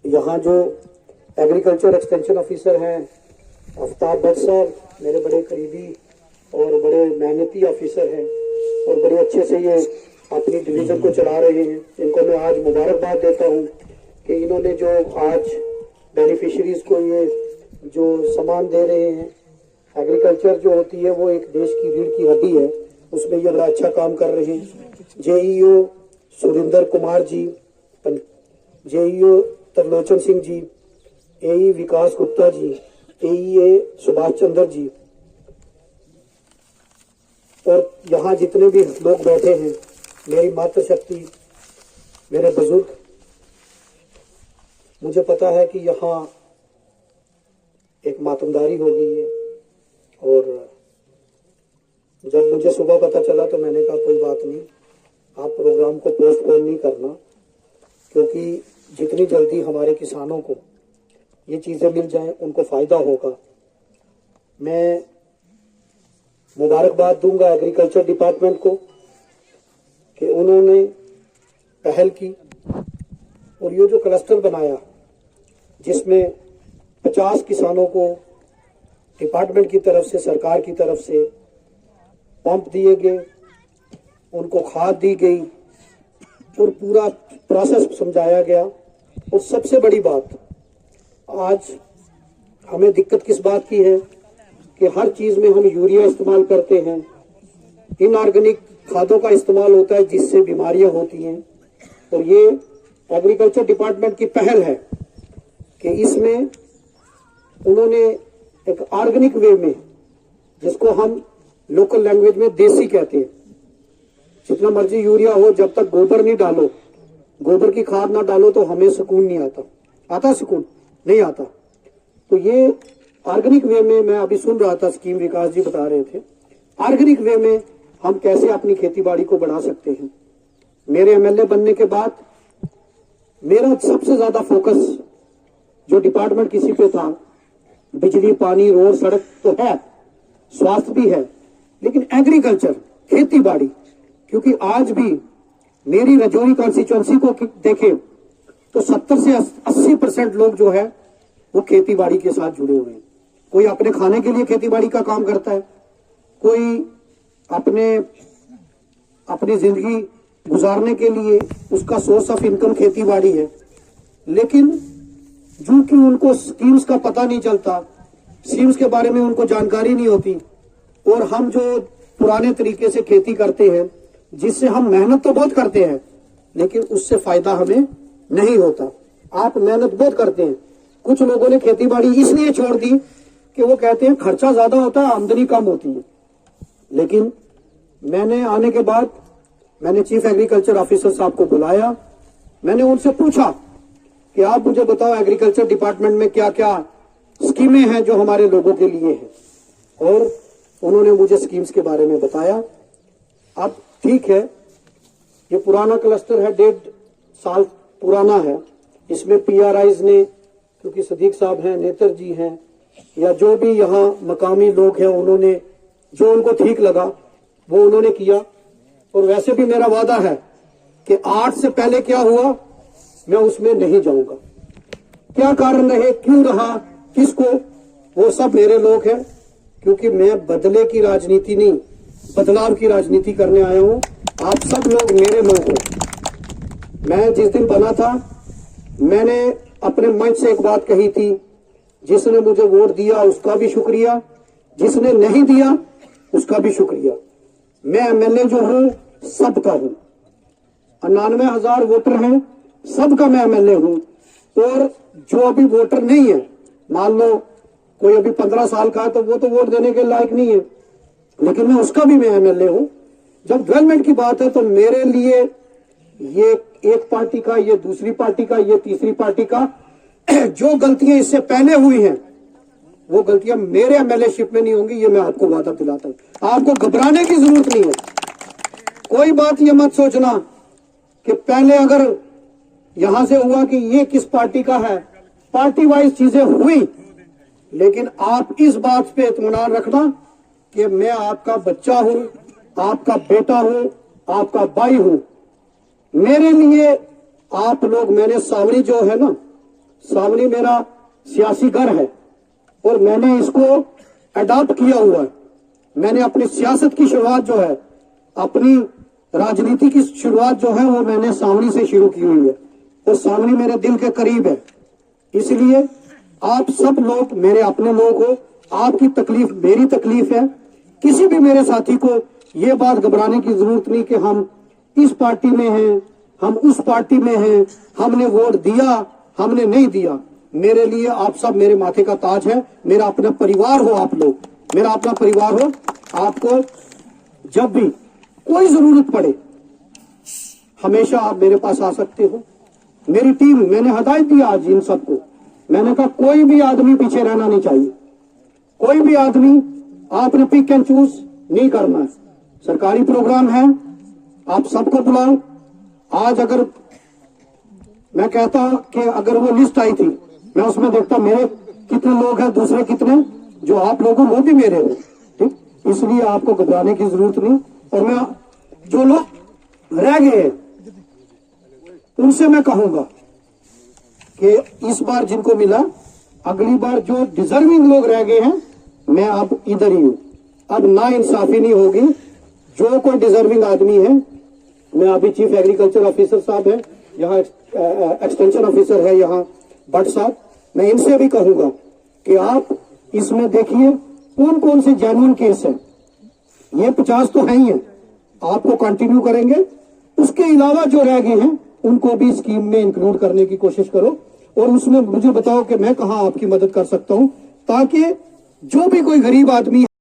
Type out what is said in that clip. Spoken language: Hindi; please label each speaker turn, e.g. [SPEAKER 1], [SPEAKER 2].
[SPEAKER 1] यहाँ जो एग्रीकल्चर एक्सटेंशन ऑफिसर हैं आफ्ताब भट्ट साहब, मेरे बड़े करीबी और बड़े मेहनती ऑफिसर हैं और बड़े अच्छे से ये अपनी डिवीजन को चला रहे हैं। इनको मैं आज मुबारकबाद देता हूँ कि इन्होंने जो आज बेनिफिशरीज को ये जो सामान दे रहे हैं, एग्रीकल्चर जो होती है वो एक देश की रीढ़ की हड्डी है, उसमें ये बड़ा अच्छा काम कर रहे हैं। जेईओ सुरेंद्र कुमार जी, जेईओ तरलोचन सिंह जी, एई विकास गुप्ता जी, एईए सुभाष चंद्र जी और यहाँ जितने भी लोग बैठे हैं, मेरी मातृशक्ति, मेरे बुजुर्ग, मुझे पता है कि यहाँ एक मातमदारी हो गई है। और जब मुझे सुबह पता चला तो मैंने कहा कोई बात नहीं, आप प्रोग्राम को पोस्टपोन नहीं करना, क्योंकि जितनी जल्दी हमारे किसानों को ये चीज़ें मिल जाएं उनको फ़ायदा होगा। मैं मुबारकबाद दूंगा एग्रीकल्चर डिपार्टमेंट को कि उन्होंने पहल की और ये जो क्लस्टर बनाया जिसमें 50 किसानों को डिपार्टमेंट की तरफ से, सरकार की तरफ से पंप दिए गए, उनको खाद दी गई और पूरा प्रोसेस समझाया गया। और सबसे बड़ी बात, आज हमें दिक्कत किस बात की है कि हर चीज में हम यूरिया इस्तेमाल करते हैं, इनऑर्गेनिक खादों का इस्तेमाल होता है जिससे बीमारियां होती हैं। और ये एग्रीकल्चर डिपार्टमेंट की पहल है कि इसमें उन्होंने एक ऑर्गेनिक वे में, जिसको हम लोकल लैंग्वेज में देसी कहते हैं, जितना मर्जी यूरिया हो, जब तक गोबर नहीं डालो, गोबर की खाद ना डालो तो हमें सुकून नहीं आता। आता सुकून नहीं आता। तो ये ऑर्गेनिक वे में, मैं अभी सुन रहा था स्कीम विकास जी बता रहे थे, ऑर्गेनिक वे में हम कैसे अपनी खेती बाड़ी को बढ़ा सकते हैं। मेरे एमएलए बनने के बाद मेरा सबसे ज्यादा फोकस जो डिपार्टमेंट किसी पे था, बिजली, पानी, रोड, सड़क तो है, स्वास्थ्य भी है, लेकिन एग्रीकल्चर, खेती बाड़ी, क्योंकि आज भी मेरी रजौरी कॉन्स्टिट्यूएंसी को देखें तो 70 से 80% लोग जो है वो खेती बाड़ी के साथ जुड़े हुए हैं। कोई अपने खाने के लिए खेती बाड़ी का काम करता है, कोई अपनी जिंदगी गुजारने के लिए उसका सोर्स ऑफ इनकम खेती बाड़ी है। लेकिन जो कि उनको स्कीम्स का पता नहीं चलता, स्कीम्स के बारे में उनको जानकारी नहीं होती, और हम जो पुराने तरीके से खेती करते हैं जिससे हम मेहनत तो बहुत करते हैं लेकिन उससे फायदा हमें नहीं होता। आप मेहनत बहुत करते हैं, कुछ लोगों ने खेती बाड़ी इसलिए छोड़ दी कि वो कहते हैं खर्चा ज्यादा होता है, आमदनी कम होती है। लेकिन मैंने आने के बाद मैंने चीफ एग्रीकल्चर ऑफिसर साहब को बुलाया, मैंने उनसे पूछा कि आप मुझे बताओ एग्रीकल्चर डिपार्टमेंट में क्या क्या स्कीमें हैं जो हमारे लोगों के लिए हैं, और उन्होंने मुझे स्कीम्स के बारे में बताया। अब ठीक है, ये पुराना क्लस्टर है, 1.5 साल पुराना है, इसमें पीआरआईज ने, क्योंकि सदीक साहब हैं, नेतर जी हैं, या जो भी यहाँ मकामी लोग हैं, उन्होंने जो उनको ठीक लगा वो उन्होंने किया। और वैसे भी मेरा वादा है कि 8 से पहले क्या हुआ मैं उसमें नहीं जाऊंगा। क्या कारण रहे, क्यों रहा, किसको, वो सब मेरे लोग हैं, क्योंकि मैं बदले की राजनीति नहीं, बदलाव की राजनीति करने आया हूं। आप सब लोग मेरे लोग हो। मैं जिस दिन बना था मैंने अपने मंच से एक बात कही थी, जिसने मुझे वोट दिया उसका भी शुक्रिया, जिसने नहीं दिया उसका भी शुक्रिया। मैं एमएलए जो हूं सबका हूं, 99,000 वोटर हैं, सबका मैं एमएलए हूं। और जो अभी वोटर नहीं है, मान लो कोई अभी 15 साल का है तो वो तो वोट देने के लायक नहीं है, लेकिन मैं उसका भी मैं एमएलए हूं। जब डेवलपमेंट की बात है तो मेरे लिए ये एक पार्टी का, ये दूसरी पार्टी का, ये तीसरी पार्टी का, जो गलतियां इससे पहले हुई हैं वो गलतियां मेरे एमएलएशिप में नहीं होंगी, ये मैं आपको वादा दिलाता हूं। आपको घबराने की जरूरत नहीं है। कोई बात ये मत सोचना कि पहले अगर यहां से हुआ कि ये किस पार्टी का है, पार्टी वाइज चीजें हुई, लेकिन आप इस बात पे इत्मीनान रखना कि मैं आपका बच्चा हूं, आपका बेटा हूं, आपका भाई हूं। मेरे लिए आप लोग, मैंने सावरी जो है ना, सामने मेरा सियासी घर है और मैंने इसको अडॉप्ट किया हुआ है। मैंने अपनी सियासत की शुरुआत जो है, अपनी राजनीति की शुरुआत जो है वो मैंने सावनी से शुरू की हुई है और सावनी मेरे दिल के करीब है। इसलिए आप सब लोग मेरे अपने लोग हो, आपकी तकलीफ मेरी तकलीफ है। किसी भी मेरे साथी को ये बात घबराने की जरूरत नहीं कि हम इस पार्टी में हैं, हम उस पार्टी में हैं, हमने वोट दिया, हमने नहीं दिया। मेरे लिए आप सब मेरे माथे का ताज है, मेरा अपना परिवार हो आप लोग, मेरा अपना परिवार हो। आपको जब भी कोई जरूरत पड़े हमेशा आप मेरे पास आ सकते हो। मेरी टीम, मैंने हदायत दिया आज इन सबको, मैंने कहा कोई भी आदमी पीछे रहना नहीं चाहिए, कोई भी आदमी आपने पिक एंड चूज नहीं करना है। सरकारी प्रोग्राम है, आप सबको बुलाओ। आज अगर मैं कहता कि अगर वो लिस्ट आई थी, मैं उसमें देखता मेरे कितने लोग हैं, दूसरे कितने, जो आप लोग हो वो भी मेरे हो, ठीक। इसलिए आपको घबराने की जरूरत नहीं। और मैं जो लोग रह गए हैं उनसे मैं कहूंगा कि इस बार जिनको मिला, अगली बार जो डिजर्विंग लोग रह गए हैं, मैं अब इधर ही हूं। अब ना इंसाफी नहीं होगी। जो कोई डिजर्विंग आदमी है, मैं अभी चीफ एग्रीकल्चर ऑफिसर साहब है यहाँ, एक्सटेंशन ऑफिसर है यहाँ भट्ट साहब, मैं इनसे भी कहूंगा कि आप इसमें देखिए कौन कौन से जेन्युइन केस है। ये 50 तो है ही है, आपको कंटिन्यू करेंगे। उसके अलावा जो रह गए हैं उनको भी स्कीम में इंक्लूड करने की कोशिश करो और उसमें मुझे बताओ कि मैं कहां आपकी मदद कर सकता हूं, ताकि जो भी कोई गरीब आदमी